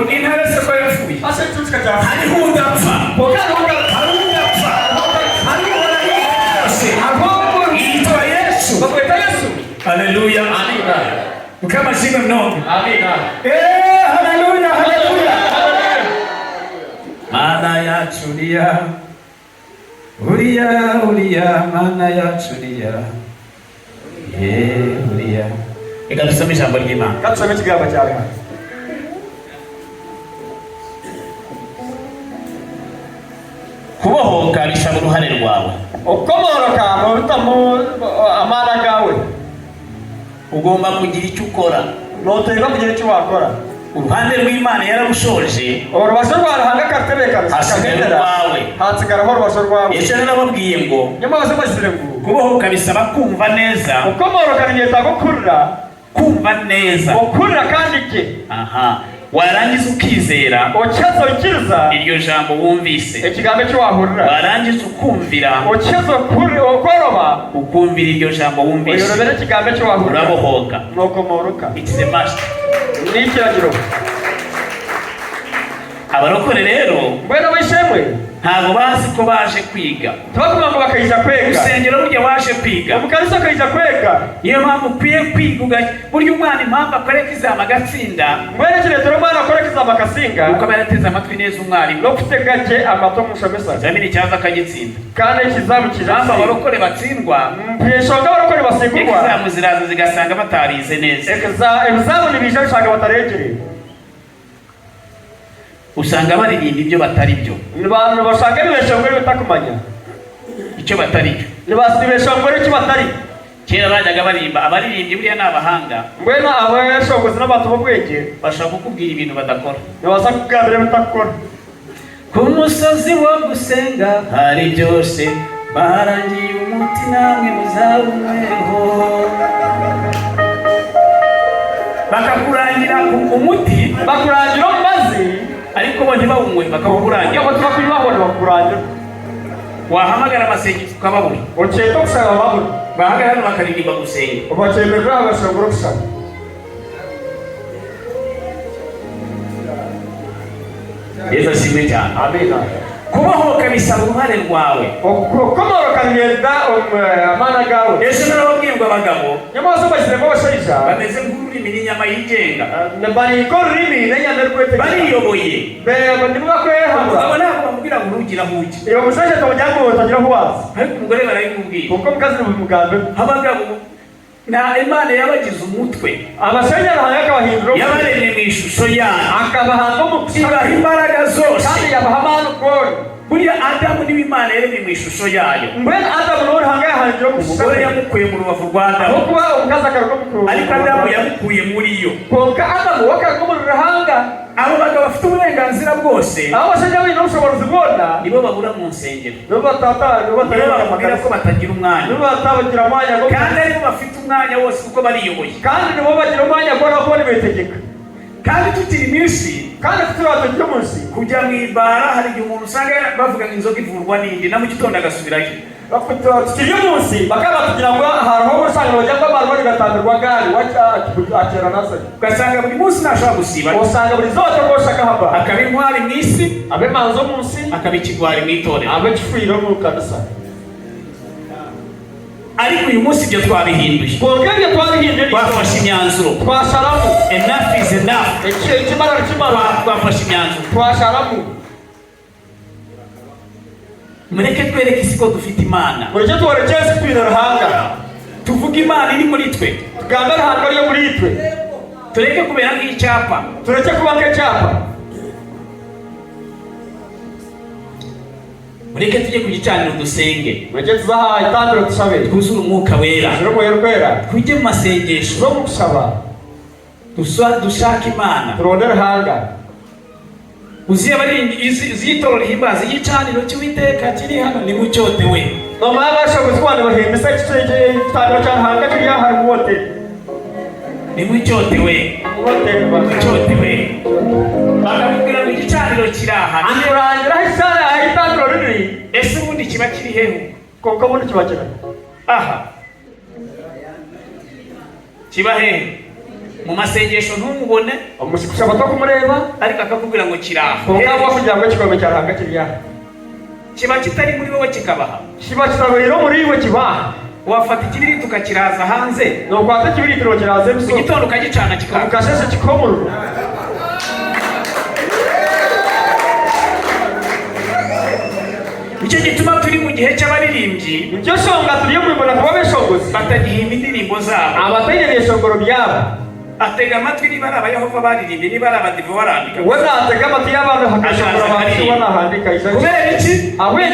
intare se ko yapfuye ase tuska ja hariho udapfa pokano udapfa hariho yose ahubwo yitwa Yesu bakwita Yesu. Haleluya, amina. Kama shime mnono, Amina. Haleluya, haleluya. Mana ya chulia Uria mana ya chulia Uria. Eka tusome jambo ry'Imana. Katusome kigamba cyawe. Kubohoka bisaba uruhare rwawe. Ukomoroka mu bitamo amana gawe. Ugomba kugira icyo ukora. Notega kugira icyo wakora. Uruhande rw'Imana yarabushoje. Urubasho rwarahanga katebeka hasigara wawe. Hatsigara ho urubasho rwawe. Yesu narababwiye ngo nyamaze masire ngo kubohoka bisaba kumva neza. Ukomoroka nyeta gukurira. Kumva neza. Gukurira kandi ke. Aha. Warangiza ukizera ochezo ukiriza iryo jambo wumvise ekigambo cyo wahurira warangiza ukumvira ochezo kuri okoroba ukumvira iryo jambo wumvise uyobera ekigambo cyo wahurira urabohoka nuko moruka it's a must ni kiragiro abarokore rero bwena bishemwe ntabwo bazi ko baje kwiga twakumva ngo bakayija kwega usengero burya waje kwiga umukarisa akayija kwega niyo mpamvu ukwiye kwiga burya umwana impamvu akoreka izama agatsinda mwene kiretero umwana akoreka izama akasinga uko aba yarateze amatwi neza umwarimu no gutega ke amato mushamesa ikizamini cyaza akagitsinda kandi ikizamukira mpamvu abarokore batsindwa mpeshonga abarokore basigurwa examu ziraza zigasanga batarize neza examu nibije bishaka bataregereye usanga baririmba ibyo batari byo abantu bashaka ibeshongore bitakumanya icyo batari byo nibasibeshongore icyo batari kera bajyaga barimba abaririmbyi buriya ni abahanga mbwena abashongozi n'abantu b'ubwenge bashaka kukubwira ibintu badakora ntibaza kugambira bitakora ku musozi wo gusenga hari byose barangiye umuti namwe muzawumweho bakakurangira umuti bakurangira mazi ariko bo ntibawunywe bakawukurangira abo twakwibabona bakurangira wahamagara amasengesho ukababura ukeka gusanga babura bahagarara bakaririmba gusenga ubakemera abashobora gusanga Yesu ashimwe cyane amina kubohoka bisaba uruhare rwawe ukomoroka ngenda amana gawe Yesu narababwiye ngo abagabo nyamaze bashyiremo abashaija bameze nk'ururimi n'inyama yigenga bariko rurimi n'inyama rwete bariyoboye ndimwa kwehamura abo ntabwo bamubwira ngo urugira huge iyo mushaje tabajyango utagira huwazi ariko umugore barayimubwira kuko mukazi ni umugambi abagabo na Imana yabagize umutwe abashaje bahanga akabahindura yabaremye mu ishusho yayo akabahanga mu ibaha imbaraga zose kandi yabaha amana ukora buriya Adamu niwe Imana yaremye mu ishusho yayo mbwene Adamu n'uri hanga yahangira mu umugore yamukuye mu rubavu rwa Adamu kuba umukazi akaruka mukuru ariko Adamu yamukuye muri yo kuko Adamu wakaruka mu ruhanga abo bagabo bafite uburenganzira bwose abo bashaje bino ubushobozi bwona nibo babura mu nsengero nibo bababwira ko batagira umwanya nibo batabagira umwanya kandi aribo bafite umwanya wose kuko bariyoboye kandi nibo bagira umwanya gora kubona ibitegeka kandi tukiri iminsi kandi turabategeka umunsi kujya mu ibara hari igihe umuntu usanga bavuga ngo inzoga ivurwa n'indi na mu gitondo agasubirayo tukiri umunsi bakaba kugira ngo hariho usanga bajya kwamara bari gatambirwa gari akera nase ugasanga buri munsi ntashobora gusiba usanga buri zote rwose akahaba akaba intwari mu isi abe manzo munsi akaba ikigwari mu itorero abe kifiro mu kanisa ariko uyu munsi ibyo twabihinduye kubwenge twarihinduye twafashe imyanzuro twasharamu enough is enough ikimara twafashe imyanzuro twasharamu mureke twereke isi ko dufite Imana mureke tuwerekeze twina ruhanga tuvuge Imana iri muri twe tugambe ruhanga ryo muri twe tureke kubera nk'icyapa tureke kuba nk'icyapa mureke tujye ku gicaniro dusenge mureke tuzaha itambiro dusabe twuzure umwuka wera tujye mu masengesho no gusaba dushaka Imana turonde ruhanga uziye z'itorero rihimbaza igicaniro cy'Uwiteka kiri hano ni mucyote we mama yabashoboye kubana bahimba se kitambiro cy'ahanga kiri hari wote ni mucyote we mucyote we bakamubwira ngo igicaniro kiri aha anirangira hisana ahitambiro riri ese ubundi kiba kiri hehe kuko ubundi kiba kiri aha kiba hehe mu masengesho ntumubone, umushikushaba to kumureba ariko akakubwira ngo kiraha ukaba kugira ngo kikombe cyaranga kiriya kiba kitari muri wowe kikabaha, kiba kitabero muri we kibaha. wafata ikibiriti ukakiraza hanze, no kwata ikibiriti ro kiraze biso mu gitondo ukagicana kikaka ukasheshe kikomuru. Icyo gituma turi mu gihe cy'abaririmbyi, icyo shonga turiye muri bona kuba beshogozi batagihimba indirimbo zabo, abategereye shongoro byabo, atega amatwi niba ari abayehova baririmbye, niba ari abadive barandika, we natega amatwi y'abantu hakashobora abantu banahandika izo. kubera iki?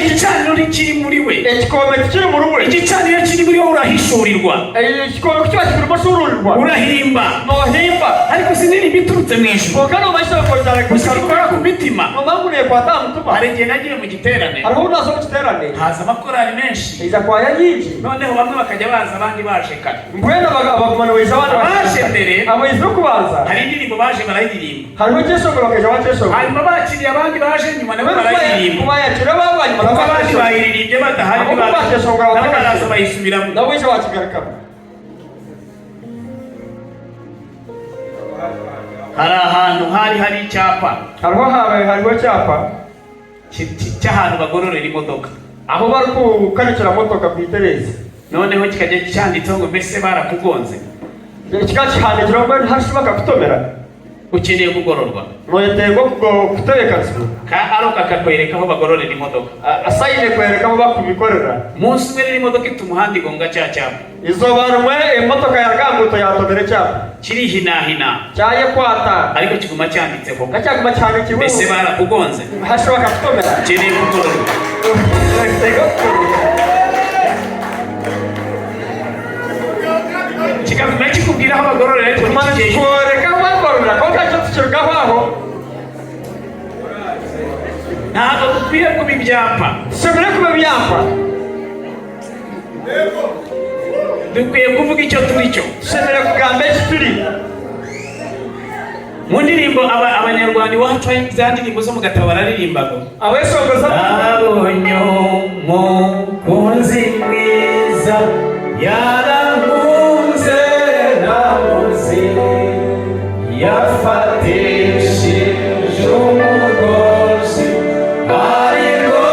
Igicaniro kiri muri we, igikombe kiri muri we, igicaniro kiri muri we urahishurirwa, igikombe kiba kiri muri shururirwa, urahimba nohimba, ariko sindirimba iturutse mu ijuru, kandi ubashaka kongera gukora ku mitima. Mabanguriye kwa tamutuma, hari igihe nagiye mu giterane, hari unazo mu giterane haza amakorali menshi, iza kwa yanyinji, noneho bamwe bakajya baza abandi baje kare, mbwenda abagumana wiza abandi baje mbere, abo izo kubanza hari indirimbo baje barayiririmba, hari ukishongora bakaje bakishongora, hanyuma bakiriye abandi baje nyuma nabo barayiririmba, kubayakira babanye abandi bayiririmbye badahari, nabo baraza bayisubiramo, nabo ije bakigaruka. hari ahantu hari icyapa, hariho icyapa cy'ahantu bagororera imodoka, aho bari kukanikira motoka ku iteresi, noneho kikajya cyanditseho ngo mbese barakugonze, kikakihandikira ngo hasi bakakutomera, ukeneye kugororwa, noyetego kuterekazwa aro kakakwereka aho bagororera imodoka, asayine kwereka aho bakubikorera. munsi umwe rero imodoka ituma umuhanda igonga cya cyapa, izo banwe imotoka yarganguto yatomera cyapa kirihinahina cyaye kwata, ariko kiguma cyanditseho gacyaguma cyane kibu, mbese barakugonze, hasi bakakutomera, ukeneye kugororwa. kikavuma kikubwira aho bagororera, ariko ntikigeye koreka bagororera ko gacyo tukirgaho aho. ntabwo dukwiye kuba ibyapa, sebere kuba byapa, dukwiye kuvuga icyo turi cyo, sebere kugamba iki turi. mu ndirimbo abanyarwanda iwacu za ndirimbo zo mu gatabo bararirimbaga, abesongoza abonye umukunzi mwiza yarankunze namuzi, yafatishije umugozi ariho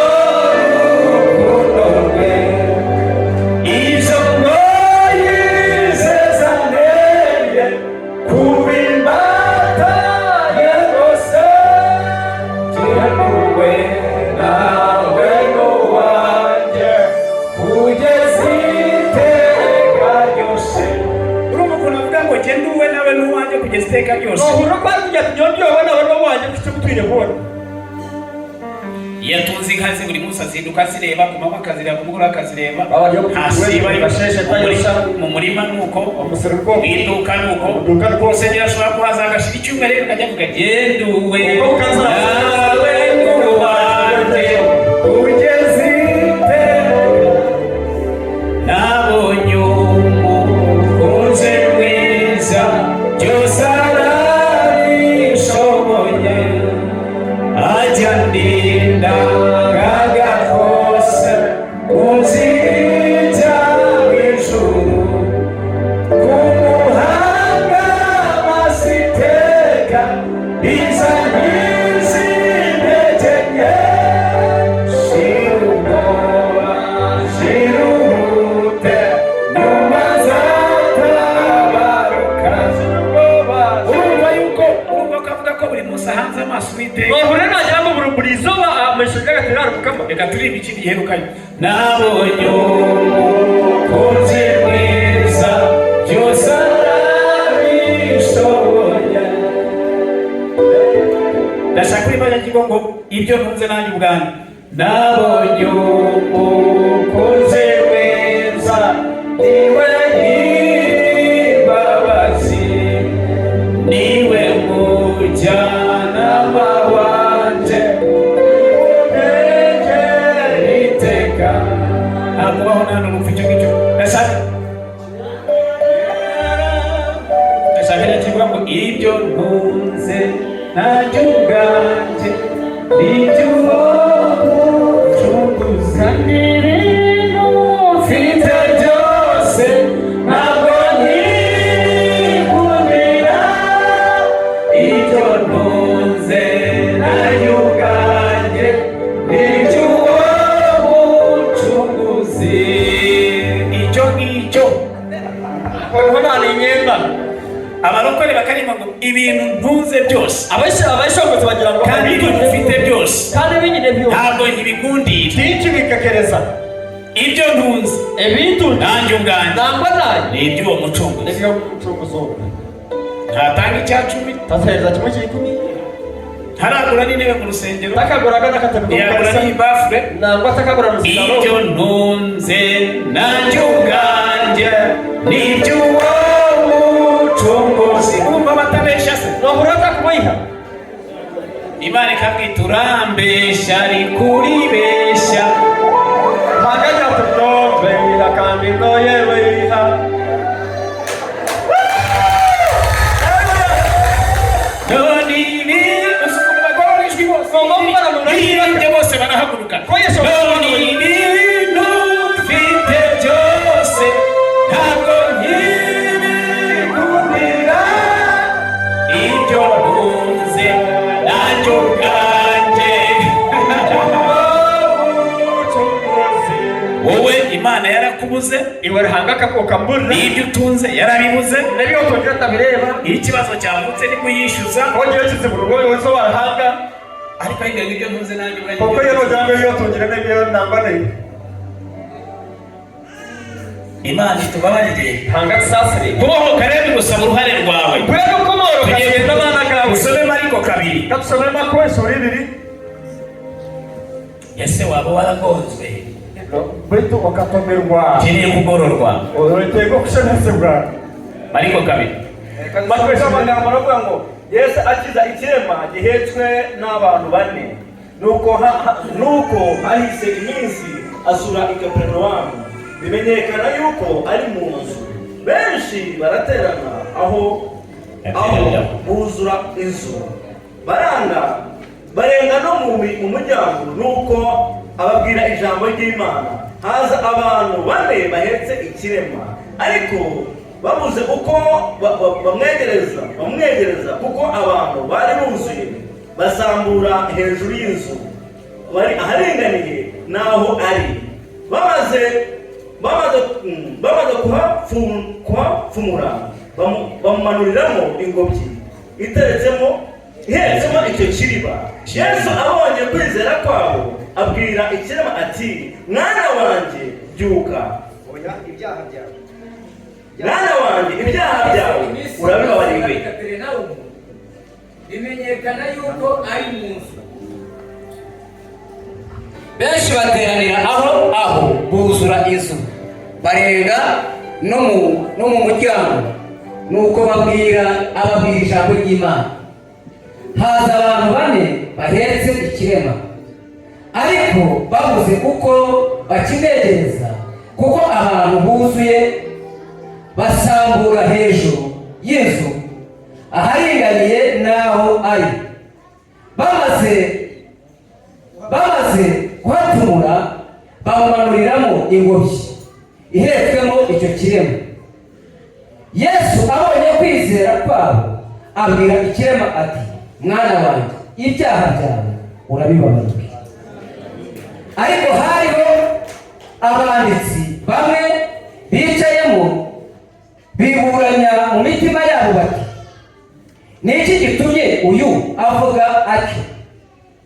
urukundo rwe, izo ngoyi ze zaneye kuba imbata ye rwose, kirakuwe nawe n'uwanjye kugeza iteka ryose. urumva ukuntu avuga ngo genda uwe nawe n'uwanjye kugeza iteka ryose, nohura kwa kujya tunyobyo wowe nawe n'uwanjye kufite gutwire kubona. yatunze inka ze buri munsi azinduka azireba, ku manywa akazireba, ku mugoroba akazireba, hasi bari basheshe mu murima nuko, umuseruko mu iduka nuko, ku rusengero ashobora kuhaza agashira icyumweru rero akajya avuga genda uwe nawe n'uwanjye kugeza iteka, nabonye umukunzi mwiza byose arabishoboye, ajya ndinda kaga kose unzira w'ijuru, kumuhanga masiteka biza nyizi intege nke, shirumora shirumute nyuma zatabaruka. urumva yuko kavuga ko buri munsi ahanze amaso Uwiteka, nohura nagira ngo buruburizo amashiga gaterara kukama. reka turirimbe ikindi giherukanye, nabonye umukunzi mwiza byose arabishoboye. ndashaka kuri banyagigo ngo ibyo ntunze nanjye ubwanjye, nabonye umukunzi mwiza niwe nyir'imbabazi, niwe mujyanama wanjye untegera iteka. ntabwo baho nta n'urupfu icyo ngicyo. ndashaka kivuga ngo ibyo ntunze nanjye ubwanjye n'ibyo ucunguza n'ibintu mfite byose, ntabwo nkigundira abashongozi bagira ngo kandi ibyo ufite byose kandi binyine byose ntabwo ntibikundira byinshi bikakereza ibyo ntunze ebintu nanjye ubwanjye nangwa nayo ni iby'uwo mucunguzi. nibyo mucunguzi ntatanga icya cumi, tasereza kimwe cy'ikumi, ntaragura n'intebe mu rusengero, takaguraga n'akatabi ntiyagura n'ibafure, nangwa takagura n'urusengero. ibyo ntunze nanjye ubwanjye ni iby'uwo mucunguzi. Urumva batabeshya se? Nobura kumuyiha Imana ikabwita urambeshya ariko uribeshya. haganya tutombe ila kandi noyewe iha none ibi bagora ijwi bose barahaguruka. None ibintu mfite byose ntabwo nkibikundira, ibyo ntunze nanjye ubwanjye. Wowe Imana yarakubuze, iwe hangaka ko kambura ibyo utunze yarabibuze, nabyo tongera tabireba. ikibazo cyavutse ni kuyishyuza. Ongera kize mu rugo wese warahanga ariko hirya y'ibyo ntunze nanjye ubwanjye. kuko yero jango yo tongera n'ibyo nangwa nayo Imana itubabarire. hanga sasire kubohoka rero gusaba uruhare rwawe. kwego komoro kagenda bana kawe usome Mariko 2. katusome makweso ribiri Ese waba waragonzwe beto okatomerwa ukeneye kugororwa? orotego kushanase bwa Mariko 2. makweso amagambo aravuga ngo Yesu akiza ikirema gihetswe n'abantu bane, nuko hahise iminsi asura i Kaperinawumu, bimenyekana yuko ari mu nzu. Benshi baraterana aho buzura inzu, barenga no mu muryango, nuko ababwira ijambo ry'Imana. Haza abantu bane bahetse ikirema, ariko babuze uko bamwegereza kuko abantu bari buzuye, basambura hejuru y'inzu bari aharinganiye naho ari. bamaze kuhapfumura, bamumanuriramo ingobyi ihetsemo icyo kiriba. Yesu abonye kwizera kwabo, abwira ikirema ati, mwana wanjye byuka, mwana wanjye ibyaha byawe urabibabariwe. bimenyekana yuko ari mu nzu. Benshi bateranira aho buzura inzu, barenga no mu muryango, nuko ababwira ijambo ry'Imana. Haza abantu bane bahetse ikirema, ariko babuze uko bakinegereza kuko abantu buzuye, basambura hejuru y'inzu aharinganiye naho ari. Bamaze kuhatumura, bamumanuriramo ingobyi ihetswemo icyo kirema. Yesu abonye kwizera kwabo, abwira ikirema ati, mwana wanjye ibyaha byawe urabibabariwe. Ariko hariho abanditsi bamwe bicayemo, biburanya mu mitima yabo bati, ni iki gitumye uyu avuga atyo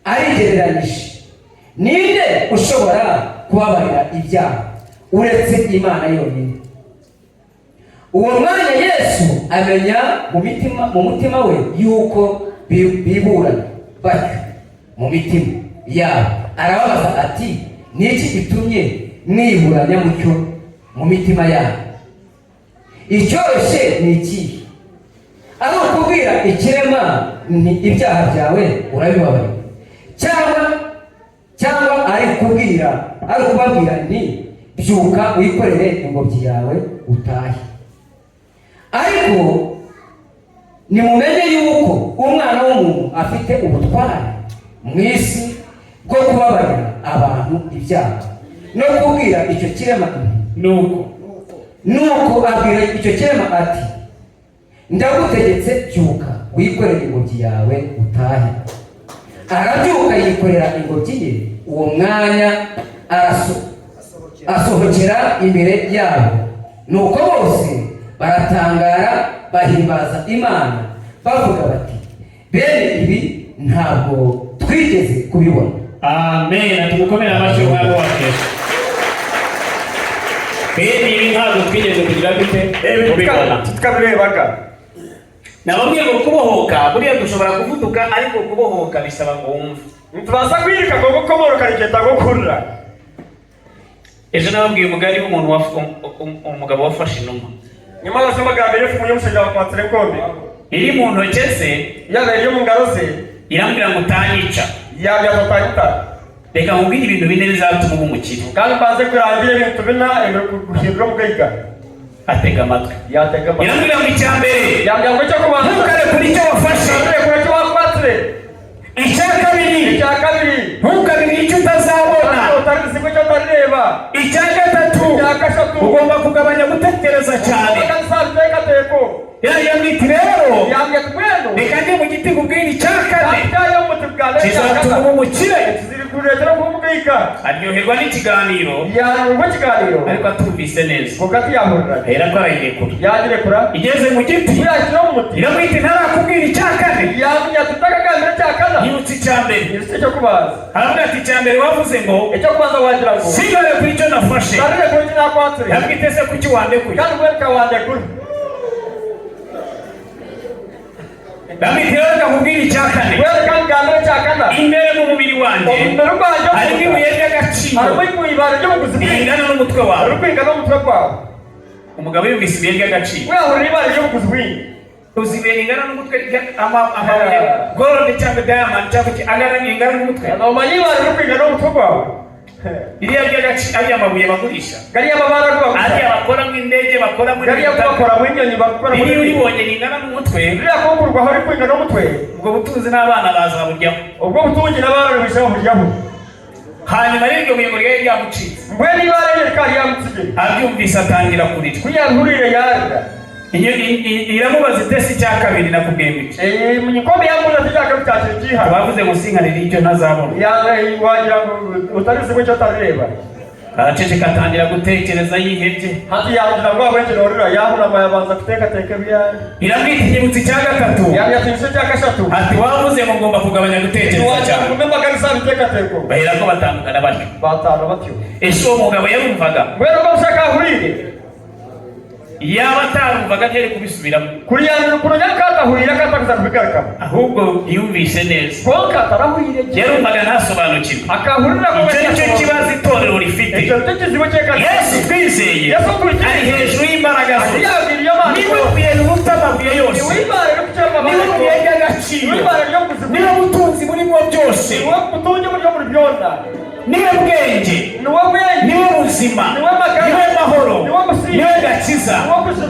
arigereranyije? Ninde ushobora kubabarira ibyaha uretse Imana yonyine? Uwo mwanya Yesu amenya mu mutima we yuko biburana batyo mu mitima yabo, arababaza ati, ni iki gitumye mwiburanya mutyo mu mitima yabo? Icyoroshye ni iki? Ari ukubwira ikirema ni ibyaha byawe urabibabariwe, cyangwa ari kubabwira ni byuka wikorere ingobyi yawe utahe. Ariko nimumenye yuko umwana w'umuntu afite ubutware mu isi bwo kubabarira abantu ibyaha no kubwira icyo kirema nuko abwira icyo kirema ati, ndagutegetse byuka wikorere ingobyi yawe utahe. Arabyuka yikorera ingobyi ye. Uwo mwanya asohokera imbere yabo, nuko bose baratangara bahimbaza Imana bavuga bati, bene ibi ntabwo twigeze kubibona. Amen. Tumukomera amashyi umwami wacu. Bene ibi ntabwo twigeze kugira gute kubibona. Tukabirebaga. Nababwiye ngo kubohoka buriya dushobora kuvuduka, ariko kubohoka bisaba ngo wumve. Ntubasa kwirika ngo gukomoroka rigenda gukurura. Ejo nababwiye umugari w'umuntu umugabo wafashe inuma. Nyuma y'aho amagambo yo kumunyumushaje abakwatire kombi. Iri mu ntoke ze, yabaye mu ngaro ze, irambwira ngo utanyica. yabya batanyita. Reka nkubwire ibintu bine bizatuma uba umukire. Kandi mbanze kurangira ibintu bina guhindura mu kwiga. Atega amatwi. Yatega amatwi. Irambwira ngo icya mbere, yabya ngo cyo kubanza. ntukare kuri icyo wafashe. Ntukare kuri icyo wakwatire. Icya kabiri, ntukabire icyo utazabona. Utarisi ko cyo utareba. Icya gatatu, ugomba kugabanya gutekereza cyane. Yambwira rero, reka njye mu giti kubwira icya kane kizatuma uba umukire. Aryoherwa n'ikiganiro, ariko atumvise neza. Hera ko arayirekura. Igeze mu giti, iramwita ntarakubwira icya kane. Yibutse icya mbere. Aravuga ati icya mbere wavuze ngo sigare kuri icyo nafashe. Yambwite se kuki wandekuye. Ndamwite rero ndakubwira icya kane. Imbere mu mubiri wanjye harimo ibuye ry'agaciro ringana n'umutwe wawe. Umugabo yumvise ibuye ry'agaciro. Uzi ibuye ringana n'umutwe amabuye gold cyangwa diamond cyangwa angana n'ingana n'umutwe. Iriya ry'agaciro ari amabuye bagurisha. Ariya bakora mu indege, bakora muri iriya uribonye ringana n'umutwe. Ubwo butunzi n'abana baza buryaho. Hanyuma rero iryo buye ngo ryari ryamucitse. Abyumvise atangira kurira. Iramubaza itesi icya kabiri nakubwiye ngo bavuze ngo sinkanire icyo ntazabona. Araceceka atangira gutekereza yihebye. Iramwita inyibutso icya gatatu. Ati wavuze ngo ngomba kugabanya gutekereza cyane. Bahera ko batandukana batyo. Ese uwo mugabo yarumvaga? Yaba atarumvaga ntiyari kubisubiramo. Ahubwo yumvise neza. Yarumvaga ntasobanukirwe. Icyo nicyo kibazo itorero rifite. Yesu twizeye ari hejuru y'imbaraga ze. Niwe buye riruta amabuye yose. Niwe buye ry'agaciro. Niwe butunzi burimo byose. Niwe bwenge, niwe buzima, niwe mahoro, niwe gakiza,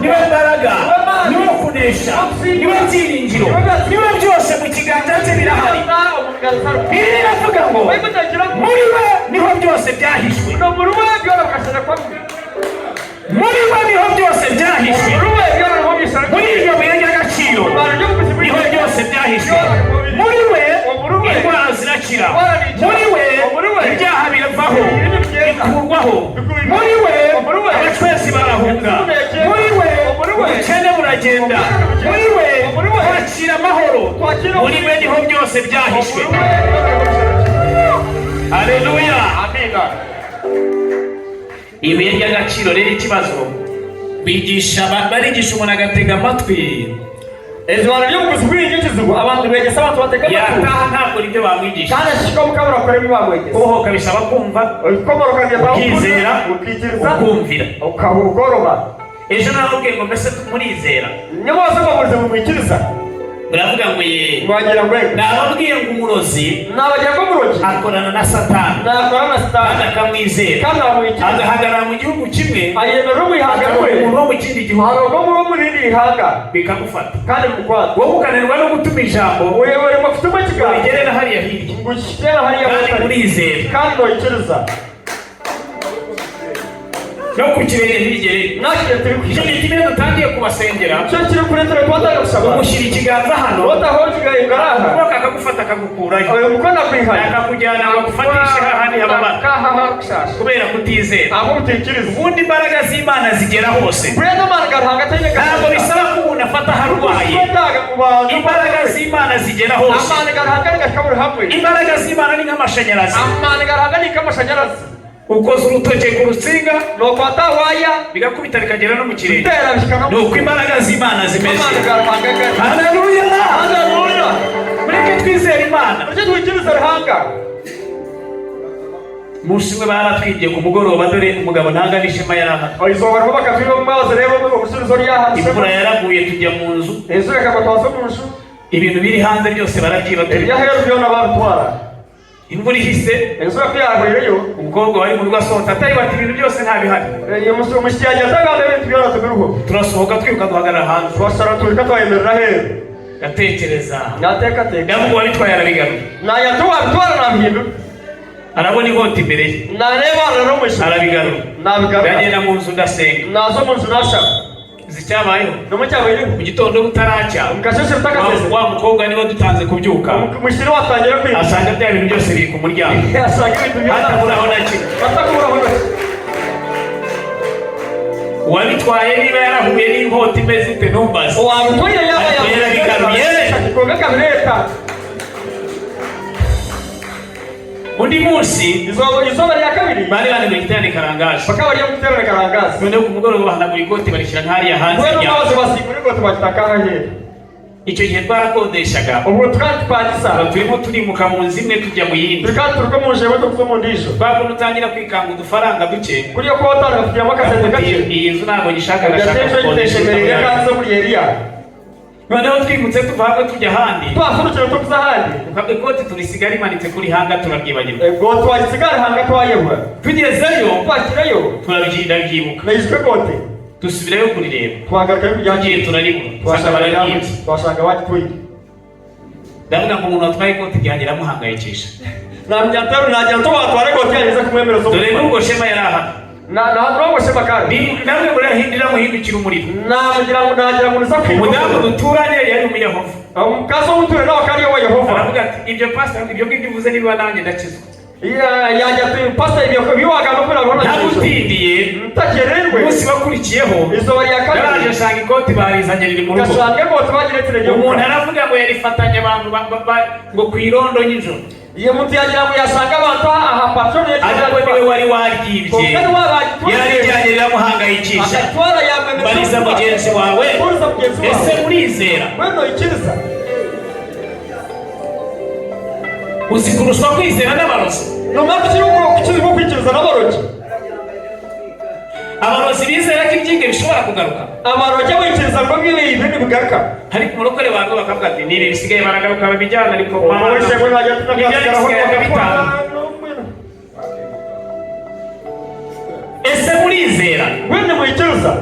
niwe mbaraga, niwe kunesha, niwe byiringiro, niwe byose mu kiganza cye birahari. Bibiri iravuga ngo muri we niho byose byahishwe. Muri we niho byose byahishwe. Muri iryo buye ry'agaciro niho byose byahishwe. Muri we indwara zirakira. Muri we ibyaha biravaho bikurwaho. Muri we abacwezi barahunga. Muri we ubukene buragenda. Muri we kwakira amahoro. Muri we niho byose byahishwe. Haleluya. Ibuye ry'agaciro rero ikibazo barigisha umuntu agatega amatwi. Yataha ntabwo nibyo bamwigisha. Kubohoka bisaba kumva, ukizera, ukumvira. Ejo nababwiye ngo mbese murizera. Uravuga ngo ye. Nababwiye ngo umurozi akorana na Satani. Kandi akamwizera. Agahagarara mu gihugu kimwe. Umuntu wo mu kindi gihugu. Bikagufata. Wowe ukananirwa no gutuma ijambo rigerera hariya hirya. Kandi murizera. No kukirenge ntigere. Icyo ni kimwe dutangiye kubasengera. Umushyira ikiganza hano. Ukuboko akagufata akagukurayo. Akakujyana akagufatisha hahandi hababara. Kubera kutizera. Ubundi imbaraga z'Imana zigera hose. Ntabwo bisaba ko umuntu afata harwaye imbaraga z'Imana zigera hose imbaraga z'Imana ni nk'amashanyarazi ukoze urutoke ku rutsinga bigakubita bikagera no mu kirere nuko imbaraga z'Imana zimeze haleluya mureke twizere Imana mushimwe baratwigiye ku mugoroba dore umugabo ntanga n'ishema yaraha imvura yaraguye tujya mu nzu ibintu biri hanze byose barabyibaturira imvura ihise umukobwa wari mu rugo asohotse atari bati ibintu byose ntabihari turasohoka twiruka duhagarara hanze gatekereza ndavuga wabitwaye arabigaruye arabona inkota imbere ye arabigarura yagenda mu nzu ndasenga zicyabayeho mu gitondo butaracya wa mukobwa niwe dutanze kubyuka asanga bya bintu byose biri ku muryango hataburaho na kimwe uwabitwaye niba yarahuye n'inkota imeze ite ntumbaze ariko yarabigaruye undi munsi izuba rya kabiri bari bari mu giterane Karangazi bakaba bari mu giterane Karangazi none ku mugoroba bahanagura ikoti barishyira nk'ariya hanze icyo gihe twarakodeshaga ubwo twatipagisa turimo turimuka mu nzu imwe tujya mu yindi bakuntu utangira kwikanga udufaranga duke kuri yo kuba utanafitiyemo akasente gake iyi nzu ntabwo gishaka agashaka gukodesha noneho twimutse tuva hamwe tujya ahandi twafurukira tukuza ahandi ikoti turisiga rimanitse kuri hanga turabyibagirwa ubwo twagisigara hanga twayebura tugezeyo twakirayo turabyirinda byibuka nayiswe kote dusubirayo kurireba twagaruka tugiye turaribura twashanga batwiye ndavuga ngo umuntu atwaye ikoti ryanjye ramuhangayikisha nagira to watware kote yageze kumwemera zo dore n'ubwo shema yaraha ntabwo shema kandi namwe muri ahindira muhindukira umuriro nagira ngo nza umudamu duturanye yari umuyehova umukazo w'umuture nawe kandi yoba yehova aravuga ati ibyo pastor ibyo ngibyo uvuze niba nanjye ndakizwa yajya pastor ibyo biwaga no kuri abona nagutindiye mtakererwe umunsi bakurikiyeho izo bari yakabiri yaraje shanga ikoti barizanye riri mu rugo gashange ko tubagire turege umuntu aravuga ngo yarifatanye abantu ngo kwirondo nyinjoro iyo muti yagira ngo yasanga abantu aha patrone ariko niwe wari waryibye yarijyanye riramuhangayikisha bariza mugenzi wawe ese urizera uzikurusha kwizera n'abarozi n'umuntu kirimo kwikiriza n'abarozi abarozi bizera ko ibyinge bishobora kugaruka abarozi wikiriza ngo ibintu bigaruka ariko umurokore wangu bakavuga ati nibi bisigaye baragaruka babijyana ariko mama ese murizera wende mwikiriza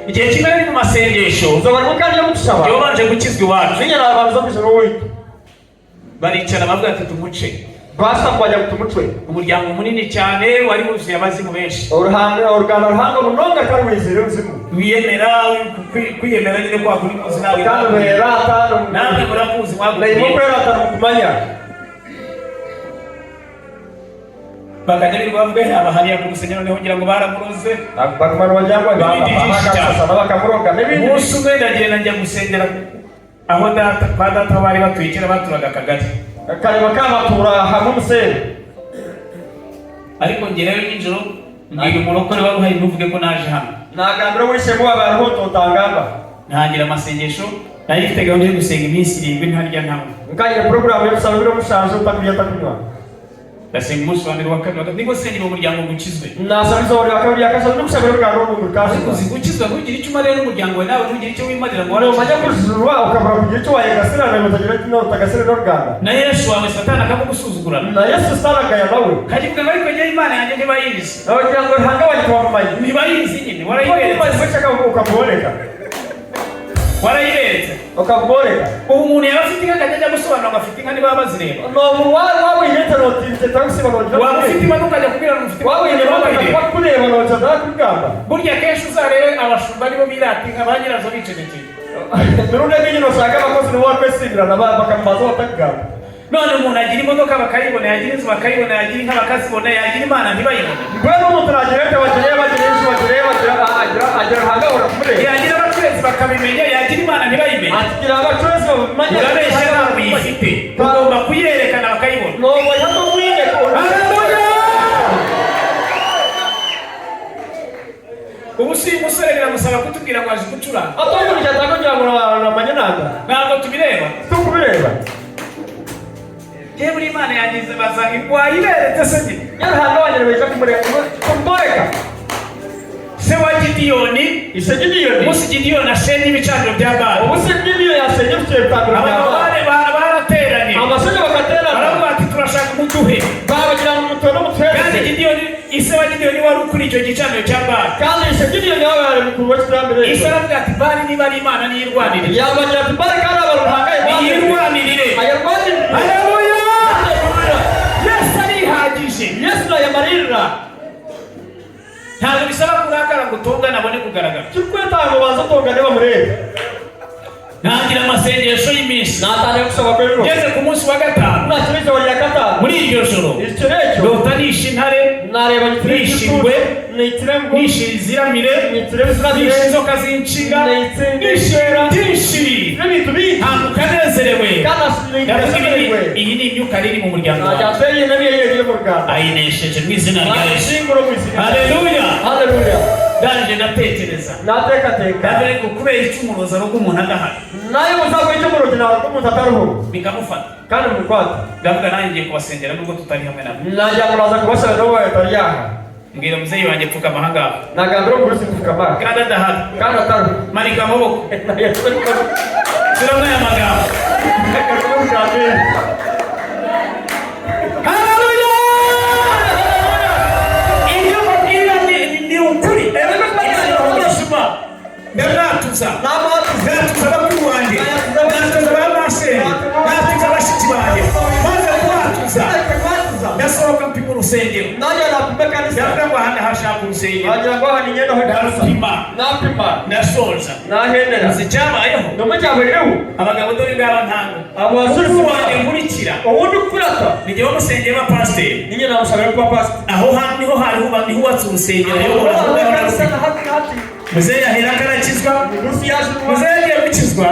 igihe kimwe ari mu masengesho uzabarimo kandi yo gusaba yo banje gukizwa iwacu ninya nabanza kwisaba wowe baricara bavuga ati tumuce basa kwajya kutumutwe umuryango munini cyane wari wuzuye abazimu benshi uruganda ruhanga munonga kandi wizere uzimu wiyemera kwiyemera nyine kwa kuri kuzi nawe namwe murakuzi mwaguye kumanya bakajya bavuga abahariya ku musenyero niho ngira ngo baramuroze abantu bajyangwa bakamuroga umunsi umwe ndagenda njya gusengera aho kwa data bari batwikira baturaga akagari kareba kamatura hamwe umusere ariko ngerayo nijoro mbwira umurokore wari uhari ntuvuge ko naje hano nagambira wishemo abantu hototangamba ntangira amasengesho nari mfite gahunda yo gusenga iminsi 7 ntarya ntamwe nkagira porogaramu yo gusaba ibiro mushaje utakuye atakunywa ndasenga umunsi wa mbere wa kabiri nibwo senge mu muryango gukizwe nasaba izo wa kabiri yakasha no gusaba urugando rwo kaje kuzigukizwa ntugira icyo umarira n'umuryango wawe nawe ntugira icyo wimarira ngo wari umajya kujurwa ukabura kugira icyo wayegasirana mutagira ino tagasire n'uruganda na Yesu wawe satani akamugusuzugura na Yesu saragaya nawe kajivuga ngo ariko njye Imana yanjye ntibayizi abagira ngo hanga wagitwamaye ntibayizi nyine warayiberetse ukamuboneka warayiretse ukaboreka umuntu yarafite inka kajya gusobanura ngo afite inka niba bazireba no waba yiretse notinze tagusobanura waba ufite imana ukajya kubwira ngo ufite waba yireba kureba no cyada kugamba burya kenshi uzarebe abashumba nibo birata inka banyirazo bicecekeye none binyi no shaka abakozi no wakwesindira bakambaza batagamba none umuntu agira imodoka bakayibona yagira inzu bakayibona yagira inka bakazibona yagira imana ntibayibone ngwe n'umuntu aragira ate bagire agira hanga urakureba yagira abaturage abacuruzi bakabimenya yagira Imana ntibayimenye. Atigira abacuruzi bamanye. Urabeshya ntabwo uyifite. Ugomba kuyerekana bakayibona. Nobo yato mwine ko. Haleluya! Ubu si umusore biramusaba kutubwira ngo aje gucuranga. Atongurije atakugira ngo namanye nanga. Ntabwo tubireba. Tukubireba. Muri Imana yagize bazanga wayiberetse se nyine. Yarahanga wanyereje kumureka. Se wa Gidiyoni, ise Gidiyoni. Musi Gidiyoni ashenye ibicaniro bya Bali. Musi Gidiyoni yashenye ibicaniro bya Bali. Barateranye. Amasenge bakaterana. Baravuga ati turashaka umuduhe. Babagira ngo umutono mutweze. Kandi Gidiyoni, ise wa Gidiyoni wari ukuri icyo gicaniro cya Bali. Kandi ise Gidiyoni yawe yari mukuru w'ikirambere. Ise aravuga ati Bali niba ari Imana niyirwanirire. Yabagira ati Bali kandi abantu bahangaye niyirwanirire. Ayarwanirire. Haleluya! Yesu arihagije. Yesu yamarira. Ntabwo bisaba kurakara ngo utongane abone kugaragara. Cyukwetanga baza tongane bamurebe. Ntangira amasengesho y'iminsi. Natane gusaba kwero. Ngeze ku munsi wa gatanu. Nashirize wa gatanu. Muri iryo joro. Ikirecho. Dota nishe intare. Nareba nishingwe. Nitirembo. Nishiziramire. Nitirembo. Nishinzoka zinshinga. Nishera. Tinshi. N'ibintu bibi. Ntabwo kanezerewe. Kanezerewe. Iyi ni imyuka iri mu muryango wawe. Najateye nabiye yeye mu Rwanda. Ayinesheje mu izina rya Yesu. Ashinguro mu izina. Haleluya. Haleluya. Danje ndatekereza. Natekateka. Kandi ngo kubera icyumuroza no kumuntu adahari. Naye muzago icyumuroza nawe ko umuntu ataruhu. Bikamufata. Kandi mukwata. Ndavuga nanjye ngiye kubasengera nubwo tutari hamwe nabo. Najya muraza kubasaba no bayaha. Mbwira muzeyi wanjye pfukama ahangaha. Nagambira ngo urusi pfukama. Kandi adahari. Kandi ataruhu. Manika amaboko. Turamwe amagambo. Haleluya! Iyo mabwira ni ukuri. Ndatuza. Ndatuza bakuru wanjye. Ndatuza bamasenge. Ndatuza bashiki banjye. Maze kubatuza. Ndasohoka mpima urusengero. Ndavuga ngo ahandi hashaka urusengero. Ndapima. Ndasoza. Nzi icyabayeho. Abagabo dore ngaba ntango. Umukuru wanjye nkurikira. Ni jyewe musengero wa pasiteri. Aho hantu niho hari hubatse urusengero. Muzeyi ahera akarakizwa. Muzeyi agiye gukizwa.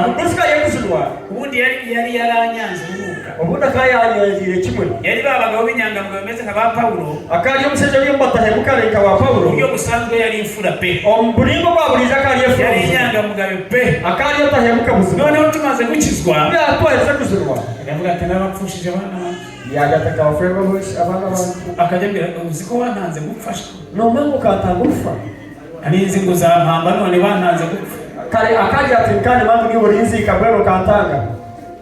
Ubundi yari yaranyanze umwuka. Ubundi akayanyanzire kimwe. Yari babagabo b'inyangamugayo bameze nka ba Pawulo. Akaje umuseje w'imbatahe mukareka wa Pawulo. Uburyo busanzwe yari imfura pe. Omuburingo bwaburije akaje fura. Yari inyangamugayo pe. Akaje atahe mukabuzima. Noneho tumaze gukizwa. Byatwaye kuzurwa. Ndavuga ati narapfushije abana banjye. Yagataka ofero bose abana bantu. Akajya uzi ko wantanze gupfasha. No mango katanga gupfa. Aninzi ngo zampamba none bantanze gupfa. Kare akaje atikane mango y'uburinzi kabwero kantanga.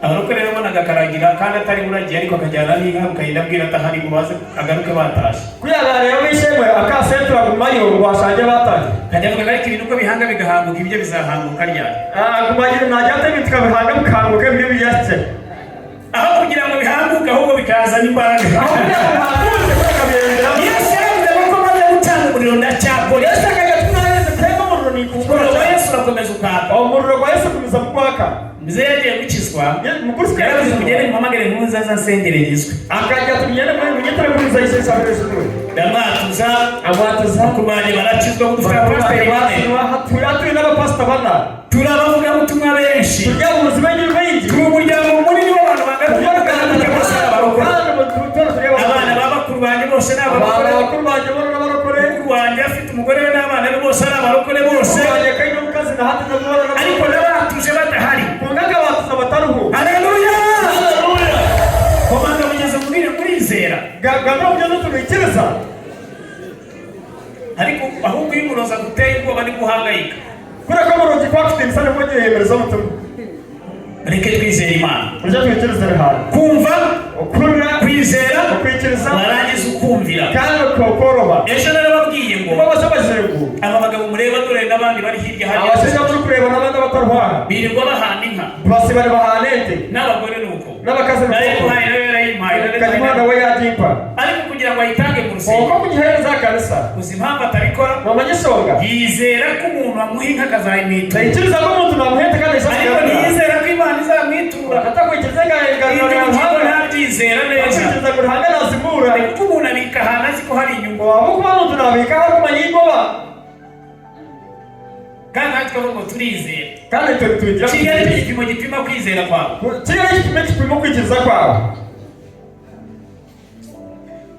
Abaruko rero bonaga karagira kandi atari buragiye ariko akajyana n'inka ukayindabwira atahari ngo baze agaruke batashe. Kuyagara rero bishemwe akasentura gumayo rwashaje bataje. Kajyavuga ariko ibintu uko bihanga bigahanguka ibyo bizahanguka ryari. Gumagira najate bitwa bihanga bikanguka ibyo byatse. Aho kugira ngo bihanguke ahubwo bikazana imbaraga. Aho bihanguke bakabirengera. Yesu yavuze ko maze gutanga umuriro ndacyakora. Yesu akaje tunareze kwema umuriro ni kuko Yesu arakomeza ukaka. Umuriro wa Yesu kumeza kwaka. Mzee yagiye gukizwa. Mukuru yaravuze kugere mpamagare impunzi azasengerezwe. Akajya tumenyane muri nyetare muri za Yesu sabirese twe. Ndamwatuza abatuza kubanye barakizwa gufata pastor bane. Tuyaturi n'abapastor bana. Turabavuga ubutumwa benshi. Tujya mu buzima n'ibindi. Turi umuryango munini w'abantu abana b'abakuru banjye bose n'abarokore. Abakuru banjye bose n'abarokore. Wanjye afite umugore we n'abana be bose n'abarokore bose. Ariko n'abatuje badahari. Kungaga batuza bataruhu. Haleluya! Haleluya! Komanda mugeze murizera. Gagana ugeze tubikiriza. Ariko ahubwo y'umuroza guteye ubwoba ni guhangayika. Kureka murozi kwafite insane mu gihe yemereza mutumu. Reke twizere Imana. Urya twikiriza rehara. Kumva, ukurura, kwizera, kwikiriza, warangiza ukumvira. Kandi ukoroba. Ejo narababwiye ngo babaza bajerugu. Aba bagabo mureba dore n'abandi bari hirya hariya. Abashinja muri kureba n'abandi batarwara. Birirwa bahana inka. Basi bari bahanete. N'abagore nuko. N'abakazi nuko. Kadimana we yajimpa. Ariko kugira ngo ayitange mu rusengero. Uko kugihereza kanisa. Uzi impamvu atabikora? Mamanyisonga. Yizera ko umuntu amuha inka akazayimwita. Ikiriza ko umuntu namuhete kandi ariko ntiyizera ko Imana izamwitura. Atakwikiriza ntabyizera neza. Ikiriza ngo ruhanga nazimura. Kuko umuntu abika ahantu azi ko hari inyungu. Waba kuba umuntu nabika aho kumenya ingoba. kandi natwe ngo turizera kandi tugira kigali igipimo gipima kwizera kwawe kigali igipimo kwikiriza kwawe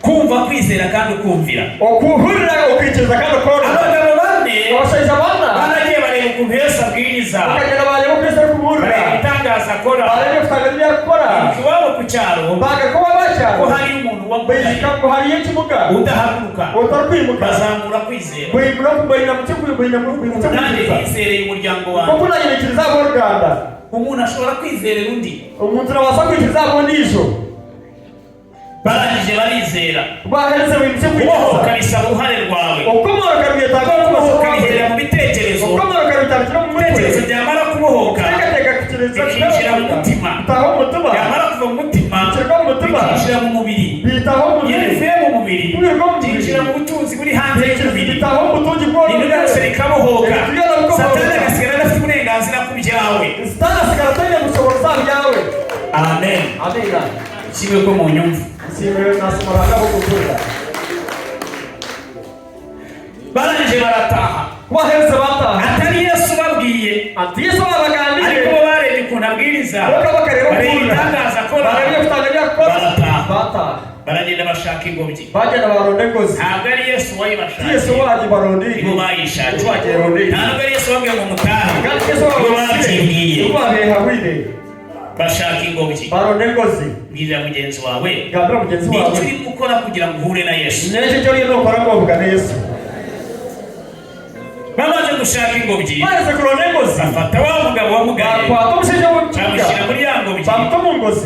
kumva kwizera kandi ukumvira okuhurira ukikiriza kandi ukora abagabo bane abashaija bana baragiye bareba ukuntu Yesu abwiriza bakagenda bareba uko Yesu ari kuburira itangaza akora bareba ubutangaza akora iwabo ku cyaro bagakuba bacyaro ko hari umuntu wamugaye ko hari ikimuga udahaguruka utarukwimuka bazamura kwizera buri mucyo nanjye nizereye umuryango kuko wanjye unanyikiriza abo Rwanda umuntu ashobora kwizerera undi umuntu arabasha kwikiriza abo nijo barangije barizera bahereze mu mucyo kubohoka bisaba uruhare rwawe ukomoka rwitanga kubohoka bihera mu bitekerezo ukomoka rwitanga mu ibitekerezo byamara kubohoka bikinjira mu mutima bitaho umutima byamara kuva mu mutima bikinjira mu mubiri bitaho mu iyo bivuye mu mubiri byinjira mu butunzi buri hanze y'umubiri bitaho umutunzi ibintu byose bikabohoka satani agasigara adafite uburenganzira ku byawe satani asigara atagiye gushobora za byawe amen amina kimwe ko mu nyumva barangije barataha baheze bataha atari Yesu babwiye ati Yesu babaganiriye ariko bo barebye ukuntu abwiriza bareba itangaza akora bataha baragenda bashaka ingobyi bagenda baronda ingozi ntabwo ari Yesu wayibashakiye Yesu waje baronda bo bayishakiye ntabwo ntabwo ari Yesu babwiye ngo mutahe Yesu bo babyibwiye babeha wide bashaka ingobyi baronda ingozi bwirira mugenzi wawe gabira mugenzi wawe icyo uri gukora kugira ngo uhure na Yesu n'icyo cyo rero ukora ngo uvugane Yesu bamaze gushaka ingobyi baze kuronda ingozi afata wa mugabo wamugaye bamushyira bamushyira muri ya ngobyi bamuta mu ngozi